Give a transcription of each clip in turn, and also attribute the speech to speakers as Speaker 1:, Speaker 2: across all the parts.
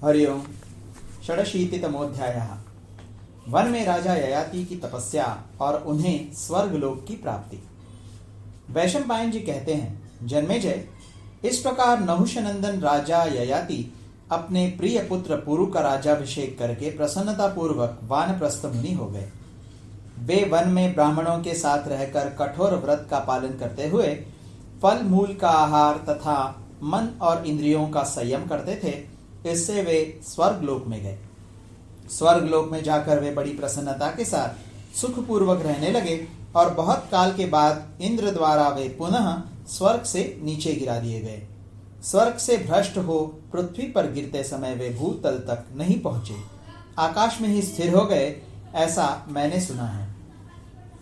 Speaker 1: Hariom. षडशीतितमोऽध्यायः। One में राजा ययाति की तपस्या और उन्हें स्वर्गलोक की प्राप्ति। वैशंपायन जी कहते हैं, जन्मेजय, इस प्रकार नहुषनंदन राजा ययाति अपने प्रिय पुत्र पुरु का राज्याभिषेक करके प्रसन्नता पूर्वक वानप्रस्थ मुनि हो गए। वे वन में ब्राह्मणों के साथ रहकर कठोर व्रत का पालन करते हुए फल मूल का आहार तथा मन और इंद्रियों का संयम करते थे। इससे वे स्वर्गलोक में गए। स्वर्गलोक में जाकर वे बड़ी प्रसन्नता के साथ सुखपूर्वक रहने लगे और बहुत काल के बाद इंद्र द्वारा वे पुनः स्वर्ग से नीचे गिरा दिए गए। स्वर्ग से भ्रष्ट हो पृथ्वी पर गिरते समय वे भूतल तक नहीं पहुंचे, आकाश में ही स्थिर हो गए, ऐसा मैंने सुना है।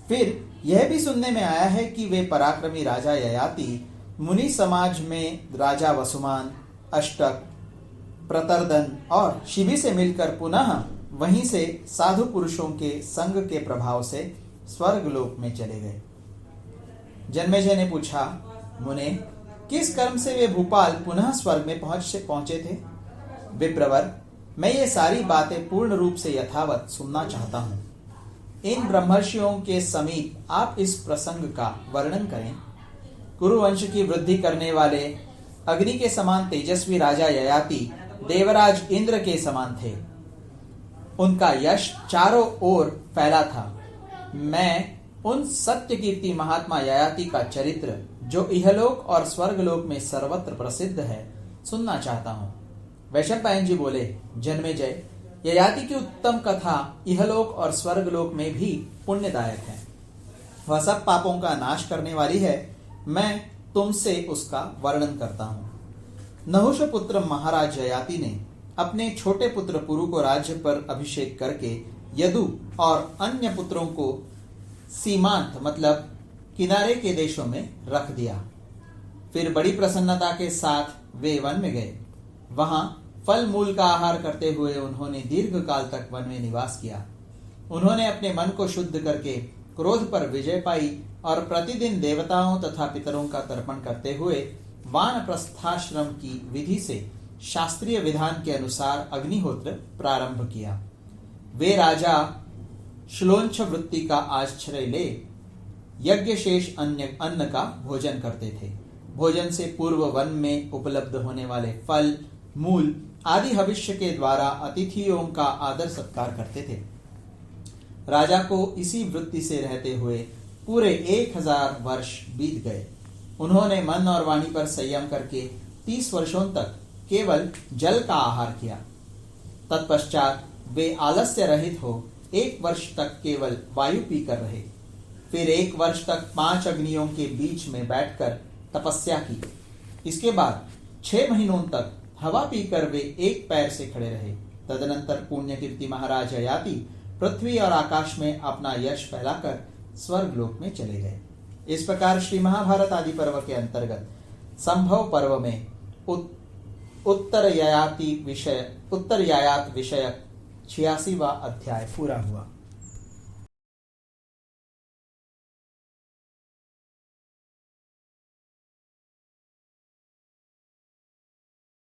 Speaker 1: फिर यह भी सुनने में आया है कि वे पराक्रमी राजा ययाति मुनि समाज में राजा वसुमान, अष्टक, प्रतरदन और शिबी से मिलकर पुनः वहीं से साधु पुरुषों के संग के प्रभाव से स्वर्गलोक में चले गए। जन्मेजय ने पूछा, मुने, किस कर्म से वे भूपाल पुनः स्वर्ग में पहुंचे थे? विप्रवर, मैं ये सारी बातें पूर्ण रूप से यथावत सुनना चाहता हूँ। इन ब्रह्मर्षियों के समीप आप इस प्रसंग का वर्णन करें। कुरुवंश की वृद्धि करने वाले अग्नि के समान तेजस्वी राजा ययाति देवराज इंद्र के समान थे। उनका यश चारों ओर फैला था। मैं उन सत्य कीर्ति महात्मा ययाति का चरित्र, जो इहलोक और स्वर्गलोक में सर्वत्र प्रसिद्ध है, सुनना चाहता हूँ। वैशंपायन जी बोले, जन्मेजय, ययाति की उत्तम कथा इहलोक और स्वर्गलोक में भी पुण्यदायक है। वह सब पापों का नाश करने वाली है। मैं तुमसे उसका वर्णन करता हूँ। नहुष पुत्र महाराज ययाति ने अपने छोटे पुत्र पुरु को राज्य पर अभिषेक करके यदु और अन्य पुत्रों को सीमांत मतलब किनारे के देशों में रख दिया। फिर बड़ी प्रसन्नता के साथ वे वन में गए। वहां फल मूल का आहार करते हुए उन्होंने दीर्घ काल तक वन में निवास किया। उन्होंने अपने मन को शुद्ध करके क्रोध पर विजय पाई और प्रतिदिन देवताओं तथा पितरों का तर्पण करते हुए वानप्रस्थाश्रम की विधि से शास्त्रीय विधान के अनुसार अग्निहोत्र प्रारंभ किया। वे राजा श्लोंछ वृत्ति का आश्रय ले यज्ञ शेष अन्न का भोजन करते थे। भोजन से पूर्व वन में उपलब्ध होने वाले फल मूल आदि हविष्य के द्वारा अतिथियों का आदर सत्कार करते थे। राजा को इसी वृत्ति से रहते हुए पूरे 1000 वर्ष बीत गए। उन्होंने मन और वाणी पर संयम करके 30 वर्षों तक केवल जल का आहार किया। तत्पश्चात वे आलस्य रहित हो 1 वर्ष तक केवल वायु पीकर रहे। फिर 1 वर्ष तक 5 अग्नियों के बीच में बैठकर तपस्या की। इसके बाद 6 महीनों तक हवा पीकर वे एक पैर से खड़े रहे। तदनंतर पुण्य कीर्ति महाराज ययाति पृथ्वी और आकाश में अपना यश फैलाकर स्वर्गलोक में चले गए। इस प्रकार श्री महाभारत आदि पर्व के अंतर्गत संभव पर्व में उत्तर यायात विषयक 86वां अध्याय पूरा हुआ।